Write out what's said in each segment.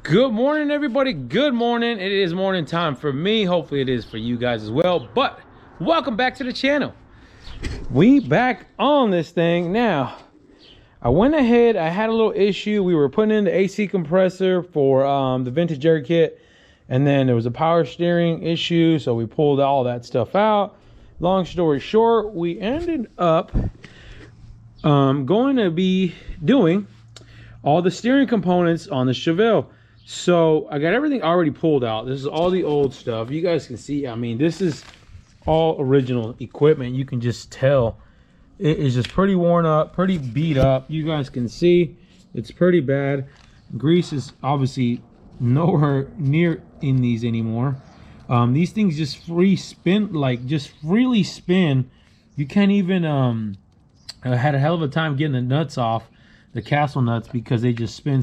Good morning, everybody. Good morning. It is morning time for me. Hopefully it is for you guys as well. But welcome back to the channel. We back on this thing now. I went ahead, I had a little issue. We were putting in the AC compressor for the vintage air kit, and then there was a power steering issue, so we pulled all that stuff out. Long story short, we ended up going to be doing all the steering components on the Chevelle. So I got everything already pulled out. This is all the old stuff. You guys can see, I mean, this is all original equipment. You can just tell it is just pretty worn up, pretty beat up. You guys can see it's pretty bad. Grease is obviously nowhere near in these anymore. These things just free spin, like just freely spin. You can't even I had a hell of a time getting the nuts off, the castle nuts, because they just spin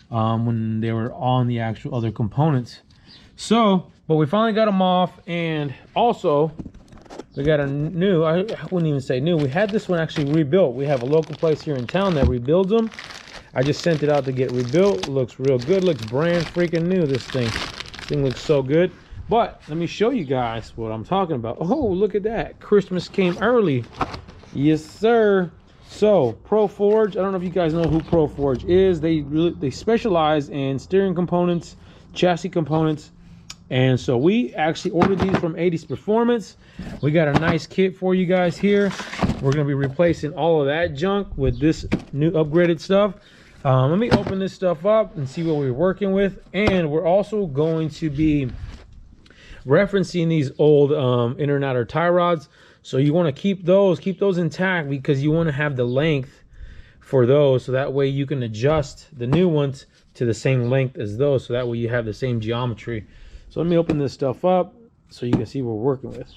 when they were on the actual other components. So but we finally got them off, and also we got a new, I wouldn't even say new, we had this one actually rebuilt. We have a local place here in town that rebuilds them. I just sent it out to get rebuilt. It looks real good, looks brand freaking new. This thing looks so good. But let me show you guys what I'm talking about. Oh, look at that, Christmas came early. Yes sir. So Proforged, I don't know if you guys know who Proforged is. They specialize in steering components, chassis components, and so we actually ordered these from 80s Performance. We got a nice kit for you guys here. We're going to be replacing all of that junk with this new upgraded stuff. Let me open this stuff up and see what we're working with. And we're also going to be referencing these old inner and outer tie rods. So you want to keep those intact, because you want to have the length for those, so that way you can adjust the new ones to the same length as those, so that way you have the same geometry. So let me open this stuff up so you can see what we're working with.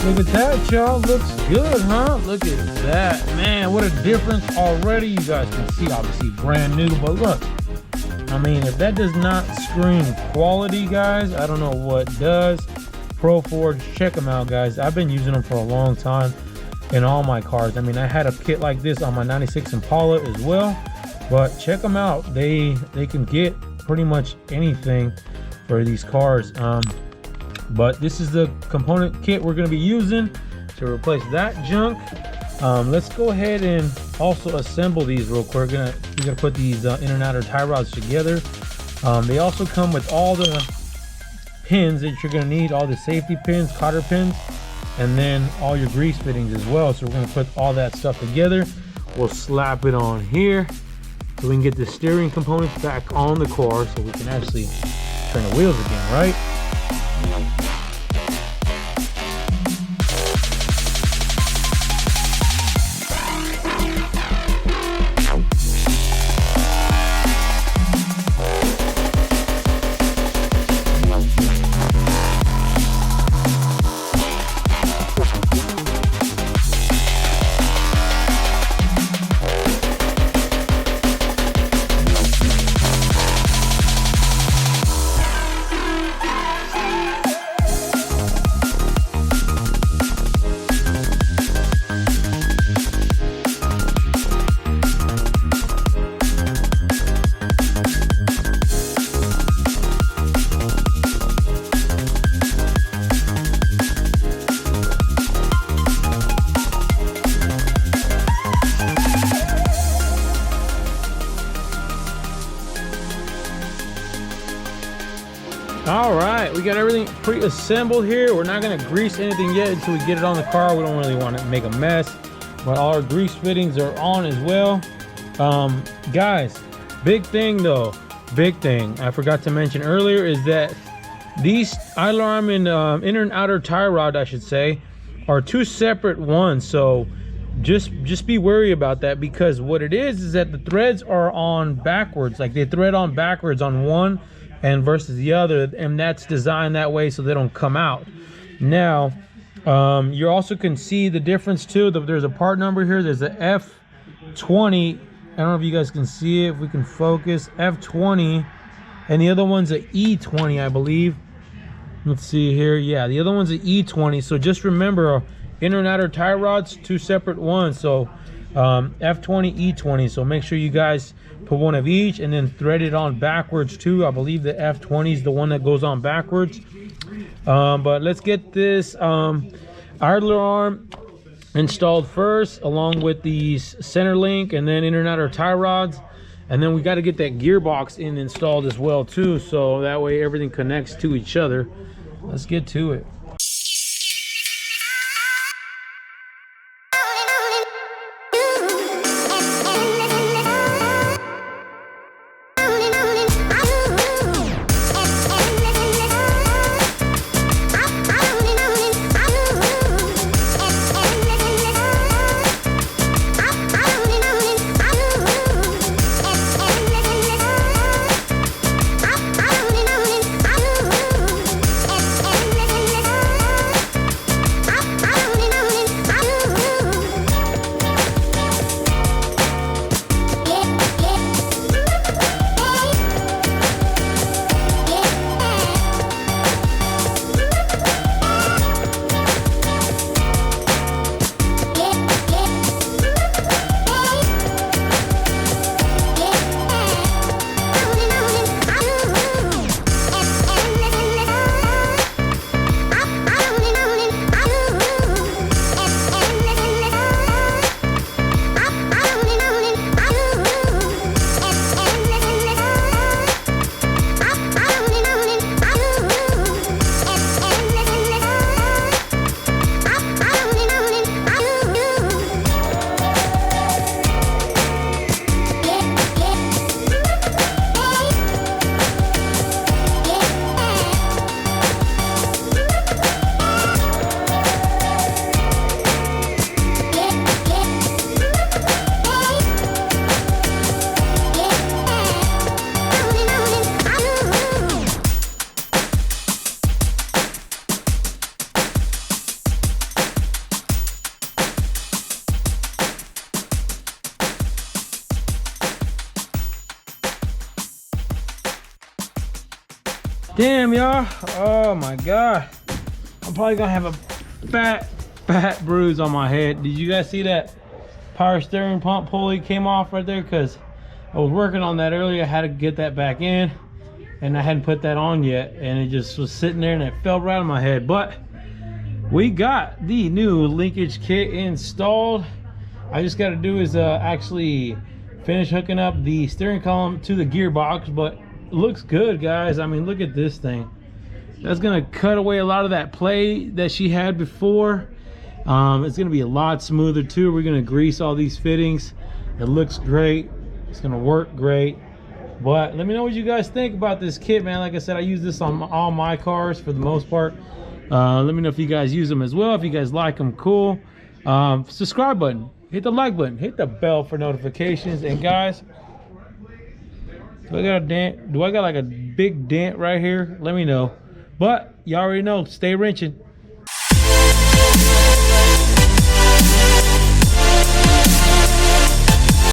Look at that, y'all. Looks good, huh? Look at that, man. What a difference already. You guys can see, obviously brand new, but look, I mean, if that does not scream quality, guys, I don't know what does. Proforged, check them out, guys. I've been using them for a long time in all my cars. I mean, I had a kit like this on my 96 Impala as well, but check them out. They can get pretty much anything for these cars. But this is the component kit we're going to be using to replace that junk. Let's go ahead and also assemble these real quick. We're gonna put these inner and outer tie rods together. They also come with all the pins that you're going to need, all the safety pins, cotter pins, and then all your grease fittings as well. So we're going to put all that stuff together. We'll slap it on here so we can get the steering components back on the car, so we can actually turn the wheels again, right? All right, we got everything pre-assembled here. We're not gonna grease anything yet until we get it on the car. We don't really want to make a mess, but all our grease fittings are on as well. Guys, big thing though, big thing I forgot to mention earlier is that these idler arm and inner and outer tie rod, I should say, are two separate ones. So just be wary about that, because what it is that the threads are on backwards, like they thread on backwards on one and versus the other, and that's designed that way so they don't come out. Now You also can see the difference too. There's a part number here. There's a F20. I don't know if you guys can see it, if we can focus. F20, and the other one's a E20, I believe. Let's see here. Yeah, the other one's an E20. So just remember, inner and outer tie rods, two separate ones. So F20, E20. So make sure you guys put one of each and then thread it on backwards too. I believe the F20 is the one that goes on backwards. But let's get this idler arm installed first, along with these center link and then inner and outer tie rods. And then we got to get that gearbox installed as well too, so that way everything connects to each other. Let's get to it. Damn, y'all. Oh my god. I'm probably gonna have a fat bruise on my head. Did you guys see that power steering pump pulley came off right there? Because I was working on that earlier. I had to get that back in, and I hadn't put that on yet, and it just was sitting there and it fell right on my head. But we got the new linkage kit installed. I just got to do is actually finish hooking up the steering column to the gearbox, but it looks good, guys. I mean, look at this thing. That's gonna cut away a lot of that play that she had before. It's gonna be a lot smoother too. We're gonna grease all these fittings. It looks great. It's gonna work great. But let me know what you guys think about this kit, man. Like I said, I use this on all my cars for the most part. Let me know if you guys use them as well. If you guys like them, cool. Subscribe button, hit the like button, hit the bell for notifications. And guys, do I got a dent? Do I got like a big dent right here? Let me know. But you already know, stay wrenching.